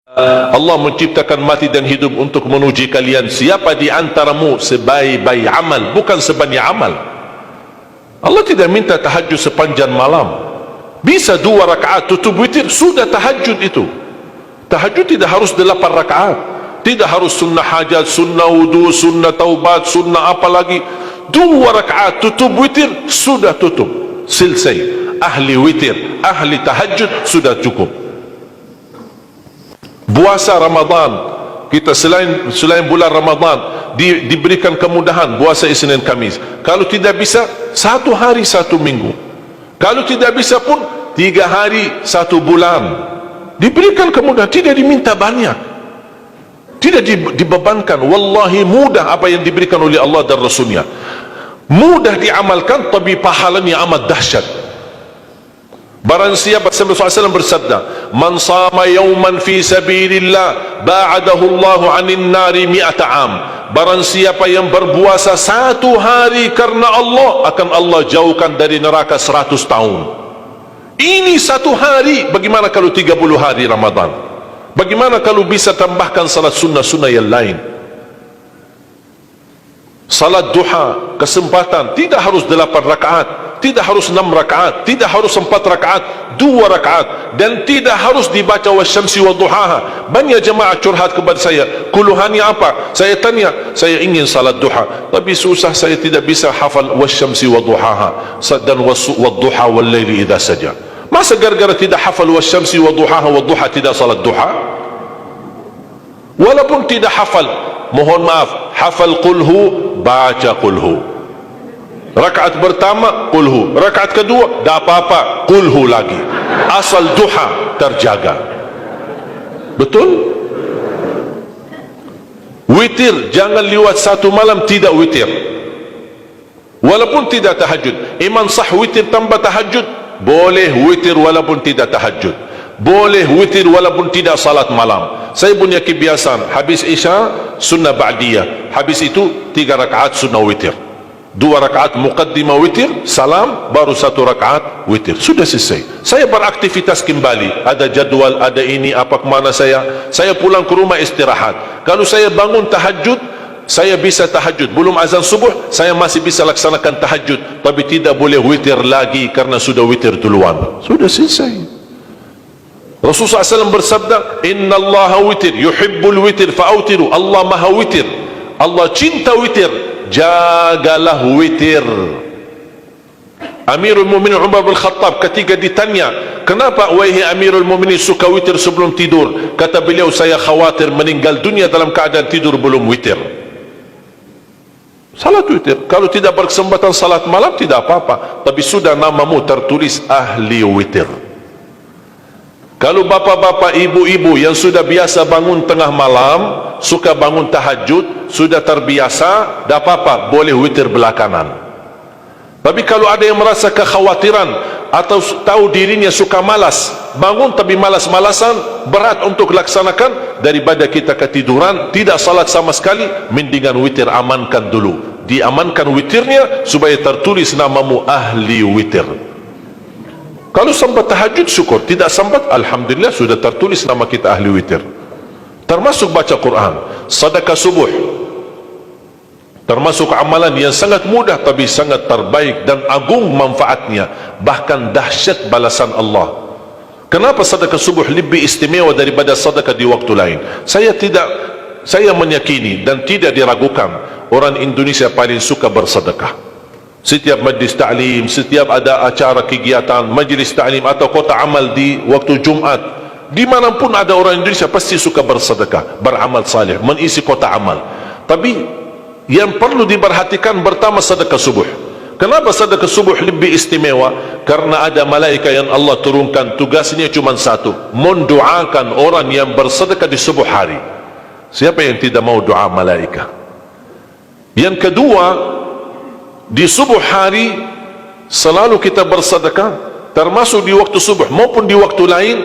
Allah menciptakan mati dan hidup untuk menuji kalian. Siapa di antaramu sebaik-baik amal, bukan sebanyak amal. Allah tidak minta tahajud sepanjang malam. Bisa 2 rakaat tutup witir, sudah tahajud itu. Tahajud tidak harus 8 rakaat, tidak harus sunnah hajat, sunnah wudu, sunnah taubat, sunnah apa lagi. 2 rakaat tutup witir, sudah tutup, selesai. Ahli witir, ahli tahajud sudah cukup. Puasa Ramadan, kita selain bulan Ramadan diberikan kemudahan puasa Isnin Kamis. Kalau tidak bisa 1 hari 1 minggu, kalau tidak bisa pun 3 hari 1 bulan. Diberikan kemudahan, tidak diminta banyak, tidak dibebankan. Wallahi mudah apa yang diberikan oleh Allah dan Rasulnya, mudah diamalkan, tapi pahalanya amat dahsyat. Barang siapa, Rasulullah SAW bersabda, man sama yawman fi sabilillah ba'adahu Allahu anin nari mi'ata am. Barang siapa yang berpuasa 1 hari karena Allah, akan Allah jauhkan dari neraka 100 tahun. Ini 1 hari. Bagaimana kalau 30 hari Ramadan? Bagaimana kalau bisa tambahkan salat sunnah-sunnah yang lain? Salat duha, kesempatan, tidak harus 8 rakaat, tidak harus 6 rakaat, tidak harus 4 rakaat, 2 rakaat, dan tidak harus dibaca wasyamsi wa duhaha. Banyak jemaah curhat kepada saya, keluhannya apa? Saya tanya, saya ingin salat duha, tapi susah, saya tidak bisa hafal wasyamsi wa duhaha dan wadduha wal laili idza saja. Masa gara-gara tidak hafal wasyamsi wa duhaha wa duha tidak salat duha? Walaupun tidak hafal, mohon maaf, hafal qulhu, baca qulhu. Rakaat pertama qulhu, rakaat kedua dah apa-apa qulhu lagi, asal duha terjaga. Betul? Witir jangan lewat 1 malam tidak witir, walaupun tidak tahajud. Iman sah witir tambah tahajud, boleh witir walaupun tidak tahajud, boleh witir walaupun tidak salat malam. Saya punya kebiasaan, habis isya sunnah ba'diyah, habis itu 3 rakaat sunnah witir, 2 rakaat muqaddimah witir, salam, baru 1 rakaat witir, sudah selesai. Saya beraktivitas kembali, ada jadual, ada ini, apa kemana saya pulang ke rumah istirahat. Kalau saya bangun tahajud, saya bisa tahajud, belum azan subuh saya masih bisa laksanakan tahajud, tapi tidak boleh witir lagi karena sudah witir duluan, sudah selesai. Rasulullah SAW bersabda, inna allaha witir yuhibbul witir fa'autiru. Allah maha witir, Allah cinta witir, jagalah witir. Amirul Mu'minin Umar bin Khattab ketika ditanya, kenapa wahai Amirul Mu'minin suka witir sebelum tidur? Kata beliau, saya khawatir meninggal dunia dalam keadaan tidur belum witir. Salat witir, kalau tidak berkesempatan salat malam tidak apa-apa, tapi sudah namamu tertulis ahli witir. Kalau bapak-bapak, ibu-ibu yang sudah biasa bangun tengah malam, suka bangun tahajud, sudah terbiasa, tak apa-apa, boleh witir belakangan. Tapi kalau ada yang merasa kekhawatiran atau tahu dirinya suka malas, bangun tapi malas-malasan, berat untuk laksanakan, daripada kita ketiduran, tidak salat sama sekali, mendingan witir amankan dulu. Diamankan witirnya supaya tertulis namamu ahli witir. Kalau sempat tahajud syukur, tidak sempat alhamdulillah sudah tertulis nama kita ahli witir. Termasuk baca Quran, sedekah subuh, termasuk amalan yang sangat mudah tapi sangat terbaik dan agung manfaatnya, bahkan dahsyat balasan Allah. Kenapa sedekah subuh lebih istimewa daripada sedekah di waktu lain? Saya meyakini dan tidak diragukan, orang Indonesia paling suka bersedekah. Setiap majlis ta'lim, setiap ada acara kegiatan majlis ta'lim atau kota amal di waktu Jumat, dimanapun ada orang Indonesia pasti suka bersedekah, beramal saleh, mengisi kota amal. Tapi yang perlu diperhatikan pertama sedekah subuh. Kenapa sedekah subuh lebih istimewa? Karena ada malaikat yang Allah turunkan, tugasnya cuma satu, mendoakan orang yang bersedekah di subuh hari. Siapa yang tidak mau doa malaikat? Yang kedua, di subuh hari selalu kita bersedekah, termasuk di waktu subuh maupun di waktu lain.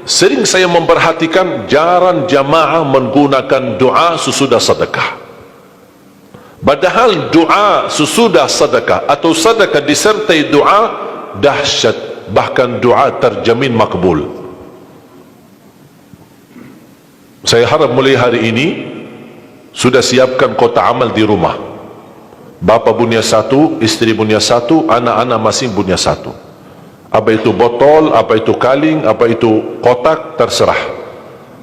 Sering saya memperhatikan jarang jamaah menggunakan doa sesudah sedekah. Padahal doa sesudah sedekah atau sedekah disertai doa dahsyat, bahkan doa terjamin makbul. Saya harap mulai hari ini sudah siapkan kotak amal di rumah. Bapa punya satu, istri punya satu, anak-anak masing punya satu. Apa itu botol, apa itu kaling, apa itu kotak, terserah.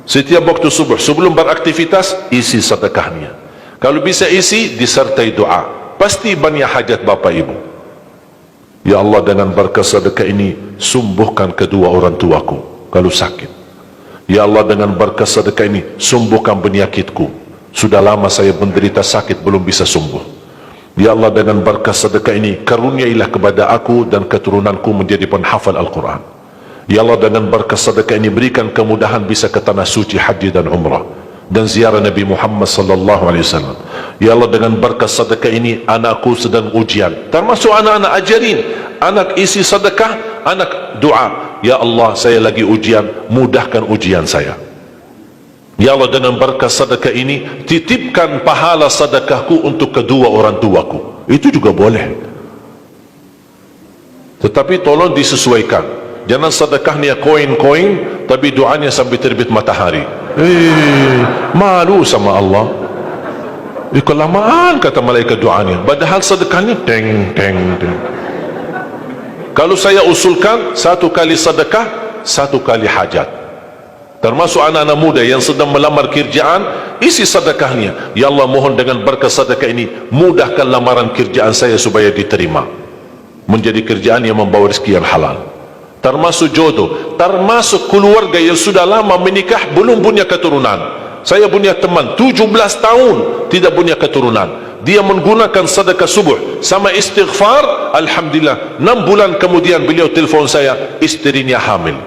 Setiap waktu subuh, sebelum beraktivitas, isi sedekahnya. Kalau bisa isi, disertai doa. Pasti banyak hajat bapa ibu. Ya Allah, dengan berkah sedekah ini, sembuhkan kedua orang tuaku kalau sakit. Ya Allah, dengan berkah sedekah ini, sembuhkan penyakitku. Sudah lama saya menderita sakit, belum bisa sembuh. Ya Allah, dengan berkah sedekah ini, karuniailah kepada aku dan keturunanku menjadi penghafal Al-Quran. Ya Allah, dengan berkah sedekah ini, berikan kemudahan bisa ke tanah suci haji dan umrah dan ziarah Nabi Muhammad sallallahu alaihi wasallam. Ya Allah, dengan berkah sedekah ini, anakku sedang ujian, termasuk anak-anak, ajarin anak isi sedekah, anak doa. Ya Allah, saya lagi ujian, mudahkan ujian saya. Ya Allah, dengan berkah sedekah ini, titipkan pahala sedekahku untuk kedua orang tuaku. Itu juga boleh. Tetapi tolong disesuaikan. Jangan sedekahnya koin-koin, tapi doanya sampai terbit matahari. Malu sama Allah. Kelamaan kata malaikat doanya. Padahal sedekahnya teng, teng, teng. Kalau saya usulkan, satu kali sedekah, satu kali hajat. Termasuk anak-anak muda yang sedang melamar kerjaan, isi sedekahnya. Ya Allah, mohon dengan berkah sedekah ini, mudahkan lamaran kerjaan saya supaya diterima, menjadi kerjaan yang membawa rezeki yang halal. Termasuk jodoh, termasuk keluarga yang sudah lama menikah belum punya keturunan. Saya punya teman 17 tahun tidak punya keturunan. Dia menggunakan sedekah subuh sama istighfar, alhamdulillah 6 bulan kemudian beliau telefon saya, istrinya hamil.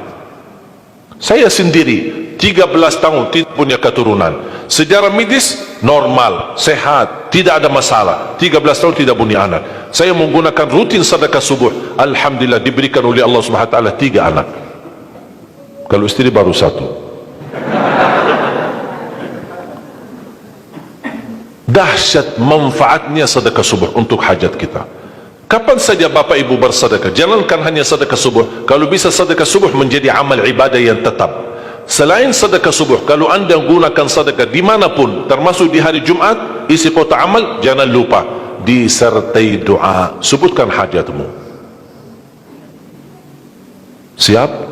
Saya sendiri 13 tahun tidak punya keturunan. Secara medis normal, sehat, tidak ada masalah. 13 tahun tidak punya anak. Saya menggunakan rutin sedekah subuh, alhamdulillah diberikan oleh Allah Subhanahu wa taala 3 anak. Kalau istri baru 1. Dahsyat manfaatnya sedekah subuh untuk hajat kita. Kapan saja Bapak Ibu bersedekah, jangankan hanya sedekah subuh. Kalau bisa sedekah subuh menjadi amal ibadah yang tetap. Selain sedekah subuh, kalau anda gunakan sedekah dimanapun, termasuk di hari Jumat, isi kotak amal, jangan lupa disertai doa. Sebutkan hajatmu. Siap?